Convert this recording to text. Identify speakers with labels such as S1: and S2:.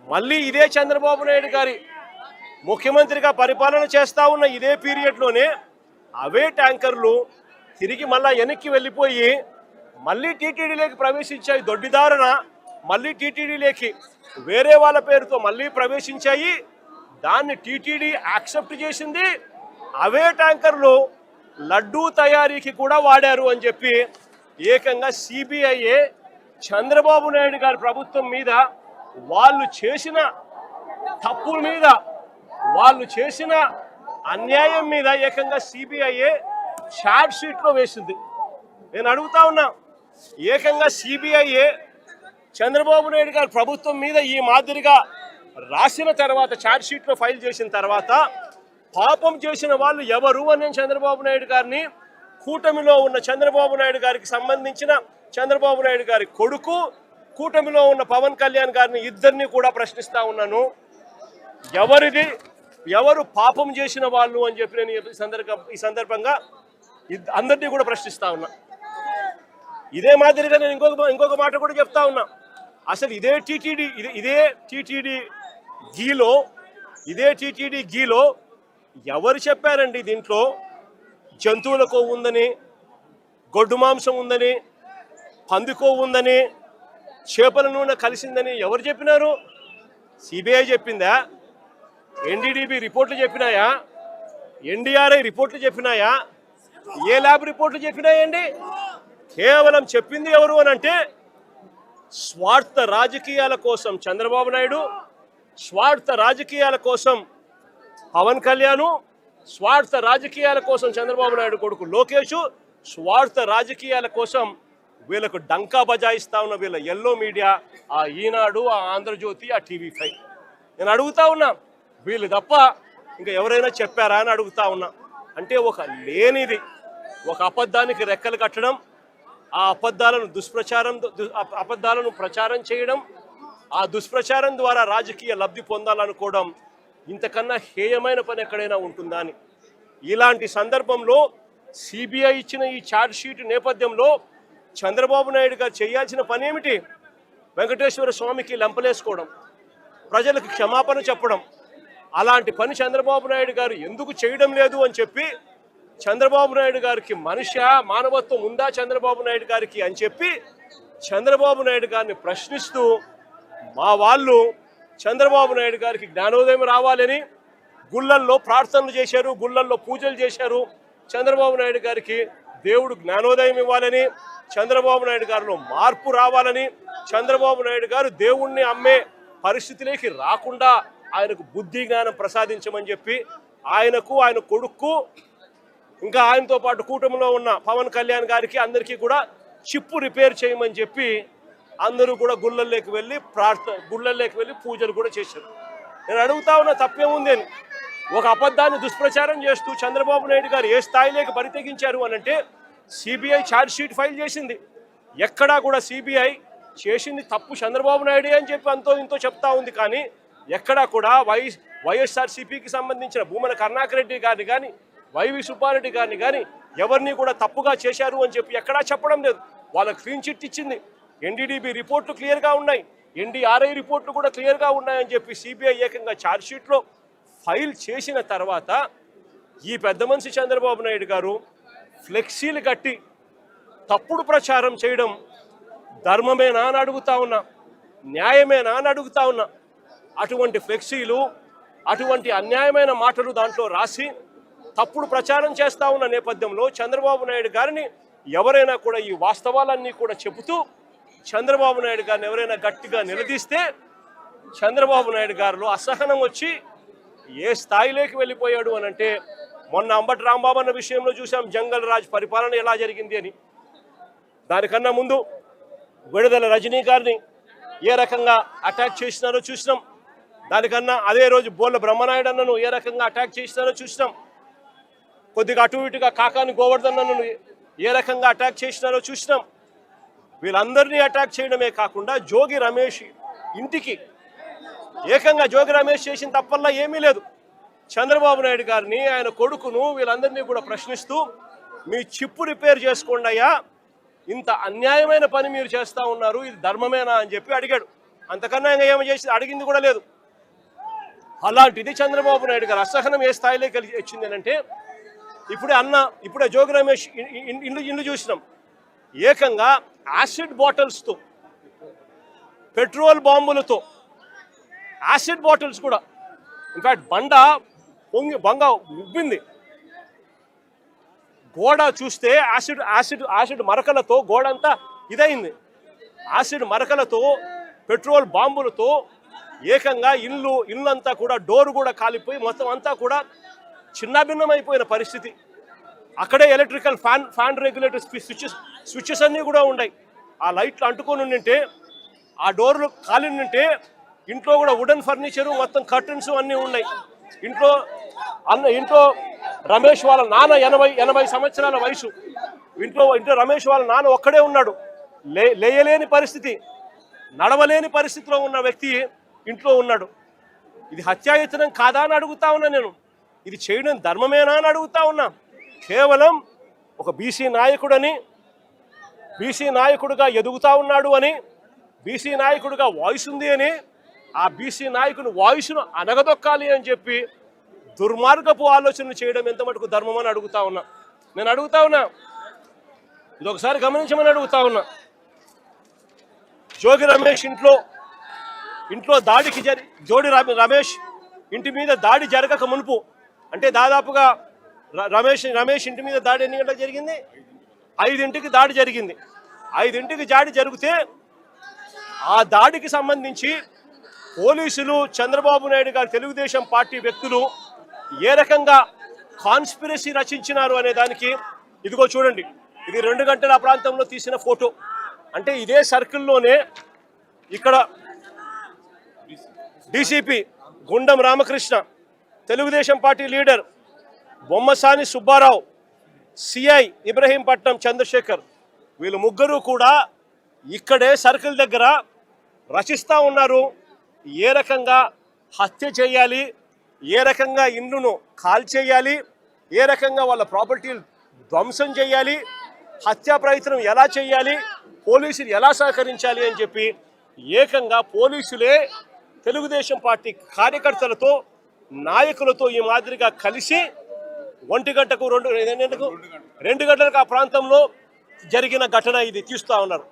S1: మళ్ళీ ఇదే చంద్రబాబు నాయుడు గారి ముఖ్యమంత్రిగా పరిపాలన చేస్తూ ఉన్న ఇదే పీరియడ్లోనే అవే ట్యాంకర్లు తిరిగి మళ్ళా వెనక్కి వెళ్ళిపోయి మళ్ళీ టీటీడీలోకి ప్రవేశించాయి. దొడ్డిదారున మళ్ళీ టీటీడీలోకి వేరే వాళ్ళ పేరుతో మళ్ళీ ప్రవేశించాయి. దాన్ని టీటీడీ యాక్సెప్ట్ చేసింది. అవే ట్యాంకర్లు లడ్డూ తయారీకి కూడా వాడారు అని చెప్పి ఏకంగా సిబిఐఏ చంద్రబాబు నాయుడు గారి ప్రభుత్వం మీద, వాళ్ళు చేసిన తప్పుల మీద, వాళ్ళు చేసిన అన్యాయం మీద ఏకంగా సిబిఐఏ ఛార్జ్ షీట్లో వేసింది. నేను అడుగుతా ఉన్నా, ఏకంగా సిబిఐఏ చంద్రబాబు నాయుడు గారి ప్రభుత్వం మీద ఈ మాదిరిగా రాసిన తర్వాత, ఛార్జ్ షీట్లో ఫైల్ చేసిన తర్వాత పాపం చేసిన వాళ్ళు ఎవరు అని చంద్రబాబు నాయుడు గారిని, కూటమిలో ఉన్న చంద్రబాబు నాయుడు గారికి సంబంధించిన చంద్రబాబు నాయుడు గారి కొడుకు, కూటమిలో ఉన్న పవన్ కళ్యాణ్ గారిని, ఇద్దరిని కూడా ప్రశ్నిస్తా ఉన్నాను. ఎవరు పాపం చేసిన వాళ్ళు అని చెప్పి నేను ఈ సందర్భంగా అందరినీ కూడా ప్రశ్నిస్తా ఉన్నా. ఇదే మాదిరిగా నేను ఇంకొక మాట కూడా చెప్తా ఉన్నా. అసలు ఇదే టీటీడీ గీలో ఎవరు చెప్పారండి దీంట్లో జంతువుల కొవ్వు ఉందని, గొడ్డు మాంసం ఉందని, పంది కొవ్వు ఉందని, చేపల నూనె కలిసిందని ఎవరు చెప్పినారు? సిబిఐ చెప్పిందా? ఎన్డీడీబీ రిపోర్ట్లు చెప్పినాయా? ఎన్డీఆర్ఐ రిపోర్ట్లు చెప్పినాయా? ఏ ల్యాబ్ రిపోర్ట్లు చెప్పినాయండి? కేవలం చెప్పింది ఎవరు అని అంటే స్వార్థ రాజకీయాల కోసం చంద్రబాబు నాయుడు, స్వార్థ రాజకీయాల కోసం పవన్ కళ్యాణ్, స్వార్థ రాజకీయాల కోసం చంద్రబాబు నాయుడు కొడుకు లోకేష్, స్వార్థ రాజకీయాల కోసం వీళ్ళకు డంకా బజాయిస్తా ఉన్న వీళ్ళ ఎల్లో మీడియా, ఆ ఈనాడు, ఆ ఆంధ్రజ్యోతి, ఆ టీవీ5. నేను అడుగుతా ఉన్నా, వీళ్ళు తప్ప ఇంకా ఎవరైనా చెప్పారా అని అడుగుతా ఉన్నా. అంటే ఒక లేనిది, ఒక అబద్ధానికి రెక్కలు కట్టడం, ఆ అబద్ధాలను ప్రచారం చేయడం, ఆ దుష్ప్రచారం ద్వారా రాజకీయ లబ్ధి పొందాలనుకోవడం, ఇంతకన్నా హేయమైన పని ఎక్కడైనా ఉంటుందా అని. ఇలాంటి సందర్భంలో సిబిఐ ఇచ్చిన ఈ ఛార్జ్ షీట్ నేపథ్యంలో చంద్రబాబు నాయుడు గారు చేయాల్సిన పని ఏమిటి? వెంకటేశ్వర స్వామికి లెంపలేసుకోవడం, ప్రజలకు క్షమాపణ చెప్పడం. అలాంటి పని చంద్రబాబు నాయుడు గారు ఎందుకు చేయడం లేదు అని చెప్పి, చంద్రబాబు నాయుడు గారికి మానవత్వం ఉందా చంద్రబాబు నాయుడు గారికి అని చెప్పి చంద్రబాబు నాయుడు గారిని ప్రశ్నిస్తూ, మా వాళ్ళు చంద్రబాబు నాయుడు గారికి జ్ఞానోదయం రావాలని గుళ్ళల్లో ప్రార్థనలు చేశారు, గుళ్ళల్లో పూజలు చేశారు. చంద్రబాబు నాయుడు గారికి దేవుడు జ్ఞానోదయం ఇవ్వాలని, చంద్రబాబు నాయుడు గారిలో మార్పు రావాలని, చంద్రబాబు నాయుడు గారు దేవుణ్ణి అమ్మే పరిస్థితిలోకి రాకుండా ఆయనకు బుద్ధి జ్ఞానం ప్రసాదించమని చెప్పి ఆయనకు, ఆయన కొడుకు, ఇంకా ఆయనతో పాటు కూటమిలో ఉన్న పవన్ కళ్యాణ్ గారికి అందరికీ కూడా చిప్పు రిపేర్ చేయమని చెప్పి అందరూ కూడా గుళ్ళల్లోకి వెళ్ళి పూజలు కూడా చేశారు. నేను అడుగుతా ఉన్నా, తప్పేముంది అని. ఒక అబద్ధాన్ని దుష్ప్రచారం చేస్తూ చంద్రబాబు నాయుడు గారు ఏ స్థాయిలోకి బరితెగించారు అని అంటే సిబిఐ ఛార్జ్ షీట్ ఫైల్ చేసింది. ఎక్కడా కూడా సిబిఐ చేసింది తప్పు చంద్రబాబు నాయుడు అని చెప్పి అంతో ఇంతో చెప్తా ఉంది. కానీ ఎక్కడా కూడా వైఎస్ఆర్సీపీకి సంబంధించిన భూమన కరుణాకర్ రెడ్డి గారిని కానీ, వైవి సుబ్బారెడ్డి గారిని కానీ ఎవరిని కూడా తప్పుగా చేశారు అని చెప్పి ఎక్కడా చెప్పడం లేదు. వాళ్ళకి క్లీన్ చిట్ ఇచ్చింది. ఎన్డీడీబీ రిపోర్ట్లు క్లియర్గా ఉన్నాయి, ఎన్డీఆర్ఐ రిపోర్ట్లు కూడా క్లియర్గా ఉన్నాయని చెప్పి సిబిఐ ఏకంగా ఛార్జ్ షీట్లో ఫైల్ చేసిన తర్వాత ఈ పెద్ద మనిషి చంద్రబాబు నాయుడు గారు ఫ్లెక్సీలు కట్టి తప్పుడు ప్రచారం చేయడం ధర్మమేనా అని అడుగుతా ఉన్నా, న్యాయమేనా అని అడుగుతా ఉన్నా. అటువంటి ఫ్లెక్సీలు, అటువంటి అన్యాయమైన మాటలు దాంట్లో రాసి తప్పుడు ప్రచారం చేస్తూ ఉన్న నేపథ్యంలో చంద్రబాబు నాయుడు గారిని ఎవరైనా కూడా ఈ వాస్తవాలన్నీ కూడా చెబుతూ చంద్రబాబు నాయుడు గారిని ఎవరైనా గట్టిగా నిలదీస్తే చంద్రబాబు నాయుడు గారిలో అసహనం వచ్చి ఏ స్థాయిలోకి వెళ్ళిపోయాడు అని అంటే, మొన్న అంబటి రాంబాబు అన్న విషయంలో చూసాం జంగల్ రాజ్ పరిపాలన ఎలా జరిగింది అని. దానికన్నా ముందు విడుదల రజనీ గారిని ఏ రకంగా అటాక్ చేసినారో చూసినాం. దానికన్నా అదే రోజు బోళ్ళ బ్రహ్మనాయుడు అన్నను ఏ రకంగా అటాక్ చేసినారో చూసినాం. కొద్దిగా అటు ఇటుగా కాకాని గోవర్ధన్ అన్నను ఏ రకంగా అటాక్ చేసినారో చూసినాం. వీళ్ళందరినీ అటాక్ చేయడమే కాకుండా జోగి రమేష్ ఇంటికి ఏకంగా జోగి రమేష్ చేసిన తప్పల్లా ఏమీ లేదు. చంద్రబాబు నాయుడు గారిని, ఆయన కొడుకును, వీళ్ళందరినీ కూడా ప్రశ్నిస్తూ మీ చిప్పు రిపేర్ చేసుకోండి అయ్యా, ఇంత అన్యాయమైన పని మీరు చేస్తూ ఉన్నారు, ఇది ధర్మమేనా అని చెప్పి అడిగాడు. అంతకన్నా ఇంకా ఏమో చేసి అడిగింది కూడా లేదు. అలాంటిది చంద్రబాబు నాయుడు గారు అసహనం ఏ స్థాయిలోకి వచ్చింది అంటే, ఇప్పుడే జోగి రమేష్ ఇల్లు చూసినాం. ఏకంగా యాసిడ్ బాటిల్స్తో, పెట్రోల్ బాంబులతో, యాసిడ్ బాటిల్స్ కూడా, ఇన్ఫాక్ట్ బంగ ఉబ్బింది. గోడ చూస్తే యాసిడ్ మరకలతో గోడ అంతా ఇదైంది. యాసిడ్ మరకలతో, పెట్రోల్ బాంబులతో ఏకంగా ఇల్లంతా కూడా డోర్ కూడా కాలిపోయి మొత్తం అంతా కూడా చిన్నాభిన్నమైపోయిన పరిస్థితి. అక్కడే ఎలక్ట్రికల్ ఫ్యాన్ రెగ్యులేటర్ స్విచ్చెస్ అన్నీ కూడా ఉన్నాయి. ఆ లైట్లు అంటుకొని ఉండింటే, ఆ డోర్లు కాలి ఉంటే ఇంట్లో కూడా వుడెన్ ఫర్నిచరు, మొత్తం కర్టన్స్ అన్నీ ఉన్నాయి. ఇంట్లో రమేష్ వాళ్ళ నాన్న 80 సంవత్సరాల వయసు. ఇంట్లో రమేష్ వాళ్ళ నాన్న ఒక్కడే ఉన్నాడు. లేయలేని పరిస్థితి, నడవలేని పరిస్థితిలో ఉన్న వ్యక్తి ఇంట్లో ఉన్నాడు. ఇది హత్యాయత్నం కాదా అని అడుగుతా ఉన్నా నేను. ఇది చేయడం ధర్మమేనా అని అడుగుతా ఉన్నా. కేవలం ఒక బీసీ నాయకుడుగా ఎదుగుతా ఉన్నాడు అని, బీసీ నాయకుడిగా వాయిస్ ఉంది అని, ఆ బీసీ నాయకుని వాయిస్ను అనగదొక్కాలి అని చెప్పి దుర్మార్గపు ఆలోచనలు చేయడం ఎంత మటుకు ధర్మం అని అడుగుతా ఉన్నా. నేను అడుగుతా ఉన్నా, ఇది ఒకసారి గమనించమని అడుగుతా ఉన్నా. జోగి రమేష్ ఇంట్లో దాడికి రమేష్ ఇంటి మీద దాడి జరగక మునుపు, అంటే దాదాపుగా రమేష్ ఇంటి మీద దాడి ఎన్ని గంటలకు జరిగింది? 5ంటికి దాడి జరిగింది. 5ంటికి దాడి జరిగితే ఆ దాడికి సంబంధించి పోలీసులు, చంద్రబాబు నాయుడు గారు, తెలుగుదేశం పార్టీ వ్యక్తులు ఏ రకంగా కాన్స్పిరసీ రచించినారు అనే దానికి ఇదిగో చూడండి. ఇది 2 గంటల ప్రాంతంలో తీసిన ఫోటో. అంటే ఇదే సర్కిల్లోనే ఇక్కడ DCP Gundam Ramakrishna, Telugu Desam party leader Bommasani Subbarao, CI Ibrahimpatnam Chandrasekhar, వీళ్ళు ముగ్గురు కూడా ఇక్కడే సర్కిల్ దగ్గర రచిస్తూ ఉన్నారు. ఏ రకంగా హత్య చేయాలి, ఏ రకంగా ఇండ్లను కాల్చేయాలి, ఏ రకంగా వాళ్ళ ప్రాపర్టీలు ధ్వంసం చేయాలి, హత్యా ప్రయత్నం ఎలా చేయాలి, పోలీసులు ఎలా సహకరించాలి అని చెప్పి ఏకంగా పోలీసులే తెలుగుదేశం పార్టీ కార్యకర్తలతో, నాయకులతో ఈ మాదిరిగా కలిసి 1 గంటకు 2 గంటలకు ఆ ప్రాంతంలో జరిగిన ఘటన ఇది తీస్తూ ఉన్నారు.